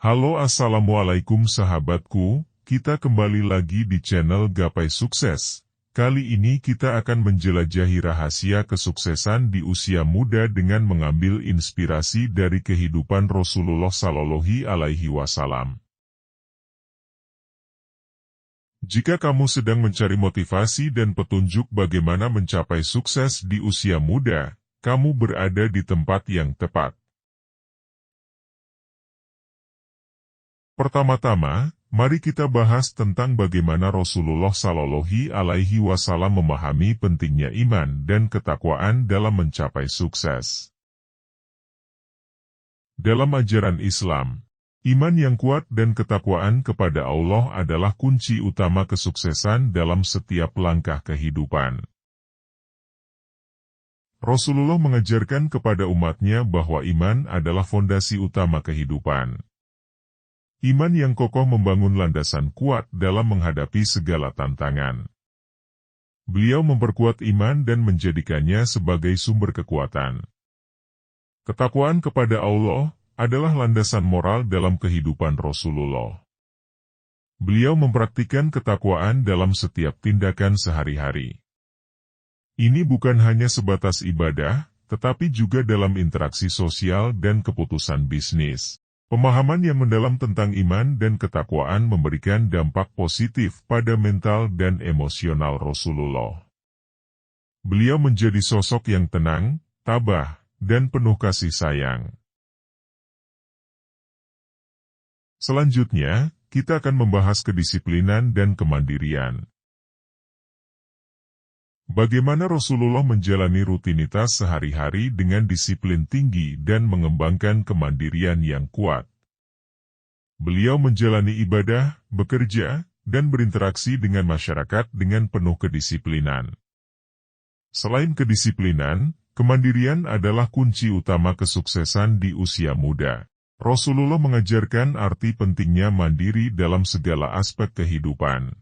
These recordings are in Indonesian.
Halo assalamualaikum sahabatku, kita kembali lagi di channel Gapai Sukses. Kali ini kita akan menjelajahi rahasia kesuksesan di usia muda dengan mengambil inspirasi dari kehidupan Rasulullah Shallallahu Alaihi Wasallam. Jika kamu sedang mencari motivasi dan petunjuk bagaimana mencapai sukses di usia muda, kamu berada di tempat yang tepat. Pertama-tama, mari kita bahas tentang bagaimana Rasulullah Shallallahu Alaihi Wasallam memahami pentingnya iman dan ketakwaan dalam mencapai sukses. Dalam ajaran Islam, iman yang kuat dan ketakwaan kepada Allah adalah kunci utama kesuksesan dalam setiap langkah kehidupan. Rasulullah mengajarkan kepada umatnya bahwa iman adalah fondasi utama kehidupan. Iman yang kokoh membangun landasan kuat dalam menghadapi segala tantangan. Beliau memperkuat iman dan menjadikannya sebagai sumber kekuatan. Ketakwaan kepada Allah adalah landasan moral dalam kehidupan Rasulullah. Beliau mempraktikkan ketakwaan dalam setiap tindakan sehari-hari. Ini bukan hanya sebatas ibadah, tetapi juga dalam interaksi sosial dan keputusan bisnis. Pemahaman yang mendalam tentang iman dan ketakwaan memberikan dampak positif pada mental dan emosional Rasulullah. Beliau menjadi sosok yang tenang, tabah, dan penuh kasih sayang. Selanjutnya, kita akan membahas kedisiplinan dan kemandirian. Bagaimana Rasulullah menjalani rutinitas sehari-hari dengan disiplin tinggi dan mengembangkan kemandirian yang kuat. Beliau menjalani ibadah, bekerja, dan berinteraksi dengan masyarakat dengan penuh kedisiplinan. Selain kedisiplinan, kemandirian adalah kunci utama kesuksesan di usia muda. Rasulullah mengajarkan arti pentingnya mandiri dalam segala aspek kehidupan.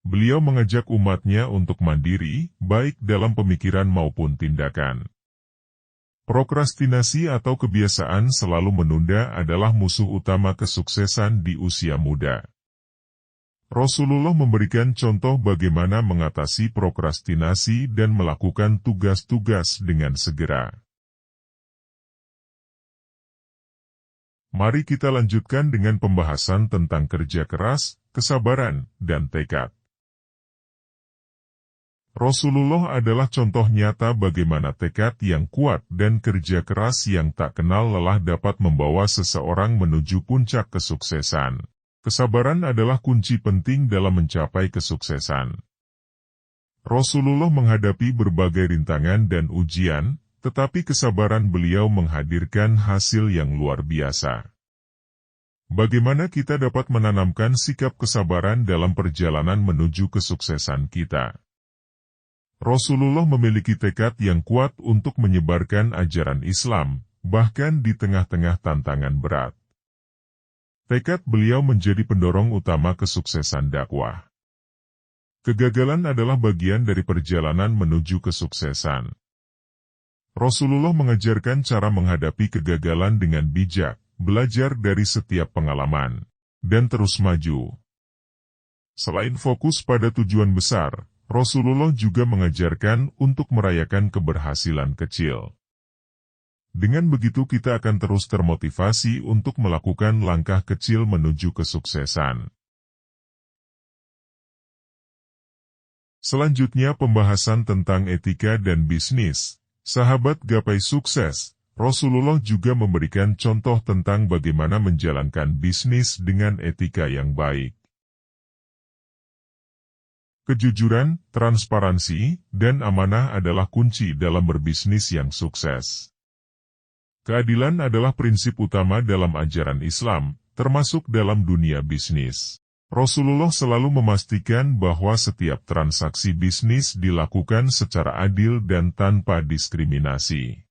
Beliau mengajak umatnya untuk mandiri, baik dalam pemikiran maupun tindakan. Prokrastinasi atau kebiasaan selalu menunda adalah musuh utama kesuksesan di usia muda. Rasulullah memberikan contoh bagaimana mengatasi prokrastinasi dan melakukan tugas-tugas dengan segera. Mari kita lanjutkan dengan pembahasan tentang kerja keras, kesabaran, dan tekad. Rasulullah adalah contoh nyata bagaimana tekad yang kuat dan kerja keras yang tak kenal lelah dapat membawa seseorang menuju puncak kesuksesan. Kesabaran adalah kunci penting dalam mencapai kesuksesan. Rasulullah menghadapi berbagai rintangan dan ujian, tetapi kesabaran beliau menghadirkan hasil yang luar biasa. Bagaimana kita dapat menanamkan sikap kesabaran dalam perjalanan menuju kesuksesan kita? Rasulullah memiliki tekad yang kuat untuk menyebarkan ajaran Islam, bahkan di tengah-tengah tantangan berat. Tekad beliau menjadi pendorong utama kesuksesan dakwah. Kegagalan adalah bagian dari perjalanan menuju kesuksesan. Rasulullah mengajarkan cara menghadapi kegagalan dengan bijak, belajar dari setiap pengalaman, dan terus maju. Selain fokus pada tujuan besar, Rasulullah juga mengajarkan untuk merayakan keberhasilan kecil. Dengan begitu kita akan terus termotivasi untuk melakukan langkah kecil menuju kesuksesan. Selanjutnya pembahasan tentang etika dan bisnis. Sahabat Gapai Sukses, Rasulullah juga memberikan contoh tentang bagaimana menjalankan bisnis dengan etika yang baik. Kejujuran, transparansi, dan amanah adalah kunci dalam berbisnis yang sukses. Keadilan adalah prinsip utama dalam ajaran Islam, termasuk dalam dunia bisnis. Rasulullah selalu memastikan bahwa setiap transaksi bisnis dilakukan secara adil dan tanpa diskriminasi.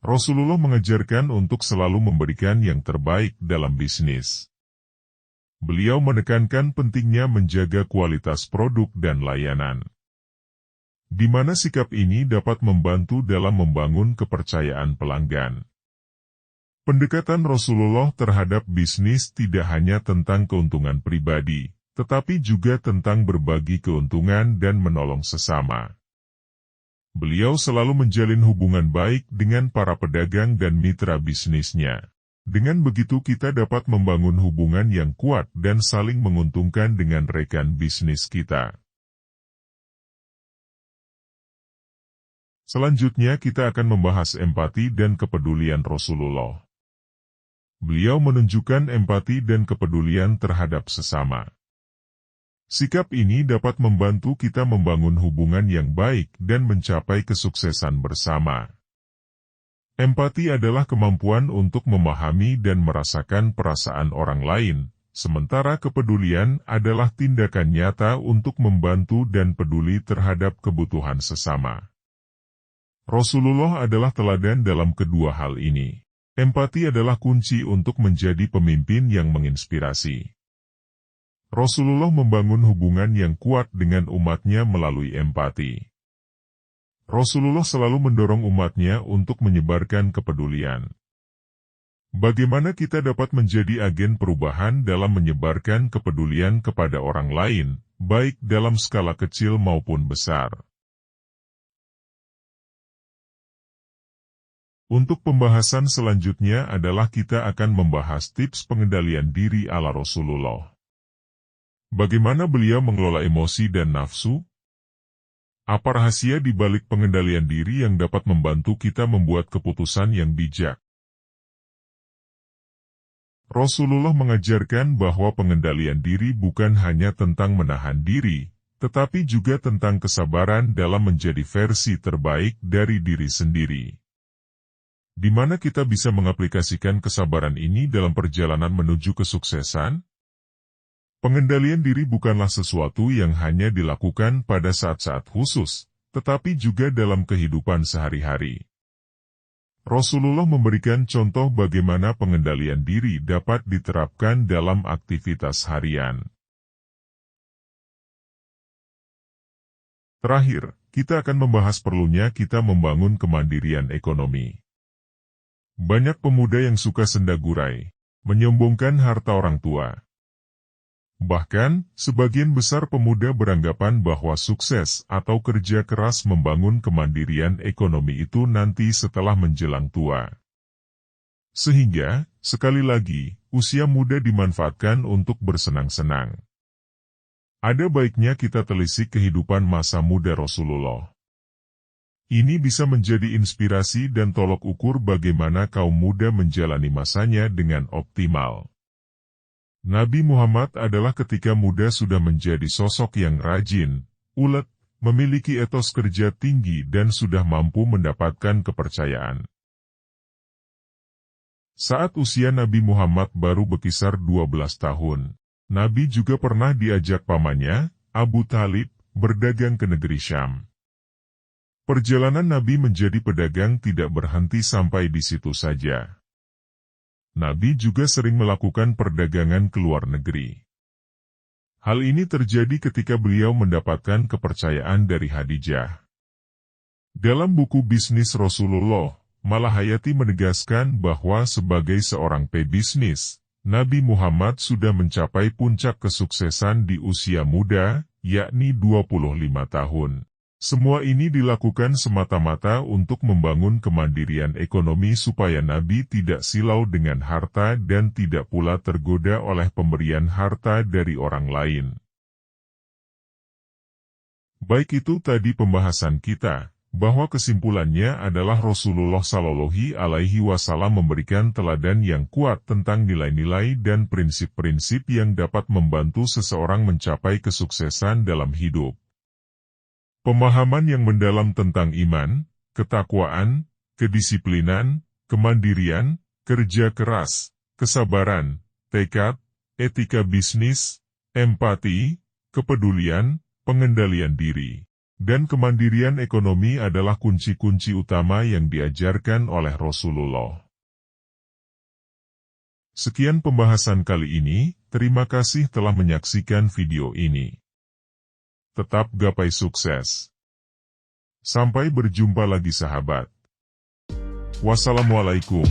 Rasulullah mengajarkan untuk selalu memberikan yang terbaik dalam bisnis. Beliau menekankan pentingnya menjaga kualitas produk dan layanan, di mana sikap ini dapat membantu dalam membangun kepercayaan pelanggan. Pendekatan Rasulullah terhadap bisnis tidak hanya tentang keuntungan pribadi, tetapi juga tentang berbagi keuntungan dan menolong sesama. Beliau selalu menjalin hubungan baik dengan para pedagang dan mitra bisnisnya. Dengan begitu kita dapat membangun hubungan yang kuat dan saling menguntungkan dengan rekan bisnis kita. Selanjutnya kita akan membahas empati dan kepedulian Rasulullah. Beliau menunjukkan empati dan kepedulian terhadap sesama. Sikap ini dapat membantu kita membangun hubungan yang baik dan mencapai kesuksesan bersama. Empati adalah kemampuan untuk memahami dan merasakan perasaan orang lain, sementara kepedulian adalah tindakan nyata untuk membantu dan peduli terhadap kebutuhan sesama. Rasulullah adalah teladan dalam kedua hal ini. Empati adalah kunci untuk menjadi pemimpin yang menginspirasi. Rasulullah membangun hubungan yang kuat dengan umatnya melalui empati. Rasulullah selalu mendorong umatnya untuk menyebarkan kepedulian. Bagaimana kita dapat menjadi agen perubahan dalam menyebarkan kepedulian kepada orang lain, baik dalam skala kecil maupun besar? Untuk pembahasan selanjutnya adalah kita akan membahas tips pengendalian diri ala Rasulullah. Bagaimana beliau mengelola emosi dan nafsu? Apa rahasia di balik pengendalian diri yang dapat membantu kita membuat keputusan yang bijak? Rasulullah mengajarkan bahwa pengendalian diri bukan hanya tentang menahan diri, tetapi juga tentang kesabaran dalam menjadi versi terbaik dari diri sendiri. Di mana kita bisa mengaplikasikan kesabaran ini dalam perjalanan menuju kesuksesan? Pengendalian diri bukanlah sesuatu yang hanya dilakukan pada saat-saat khusus, tetapi juga dalam kehidupan sehari-hari. Rasulullah memberikan contoh bagaimana pengendalian diri dapat diterapkan dalam aktivitas harian. Terakhir, kita akan membahas perlunya kita membangun kemandirian ekonomi. Banyak pemuda yang suka senda-gurai, menyombongkan harta orang tua. Bahkan, sebagian besar pemuda beranggapan bahwa sukses atau kerja keras membangun kemandirian ekonomi itu nanti setelah menjelang tua. Sehingga, sekali lagi, usia muda dimanfaatkan untuk bersenang-senang. Ada baiknya kita telisik kehidupan masa muda Rasulullah. Ini bisa menjadi inspirasi dan tolok ukur bagaimana kaum muda menjalani masanya dengan optimal. Nabi Muhammad adalah ketika muda sudah menjadi sosok yang rajin, ulet, memiliki etos kerja tinggi dan sudah mampu mendapatkan kepercayaan. Saat usia Nabi Muhammad baru berkisar 12 tahun, Nabi juga pernah diajak pamannya, Abu Talib, berdagang ke negeri Syam. Perjalanan Nabi menjadi pedagang tidak berhenti sampai di situ saja. Nabi juga sering melakukan perdagangan ke luar negeri. Hal ini terjadi ketika beliau mendapatkan kepercayaan dari Khadijah. Dalam buku bisnis Rasulullah, Malahayati menegaskan bahwa sebagai seorang pebisnis, Nabi Muhammad sudah mencapai puncak kesuksesan di usia muda, yakni 25 tahun. Semua ini dilakukan semata-mata untuk membangun kemandirian ekonomi supaya Nabi tidak silau dengan harta dan tidak pula tergoda oleh pemberian harta dari orang lain. Baik, itu tadi pembahasan kita, bahwa kesimpulannya adalah Rasulullah Shallallahu Alaihi Wasallam memberikan teladan yang kuat tentang nilai-nilai dan prinsip-prinsip yang dapat membantu seseorang mencapai kesuksesan dalam hidup. Pemahaman yang mendalam tentang iman, ketakwaan, kedisiplinan, kemandirian, kerja keras, kesabaran, tekad, etika bisnis, empati, kepedulian, pengendalian diri, dan kemandirian ekonomi adalah kunci-kunci utama yang diajarkan oleh Rasulullah. Sekian pembahasan kali ini, terima kasih telah menyaksikan video ini. Tetap gapai sukses. Sampai berjumpa lagi sahabat. Wassalamualaikum.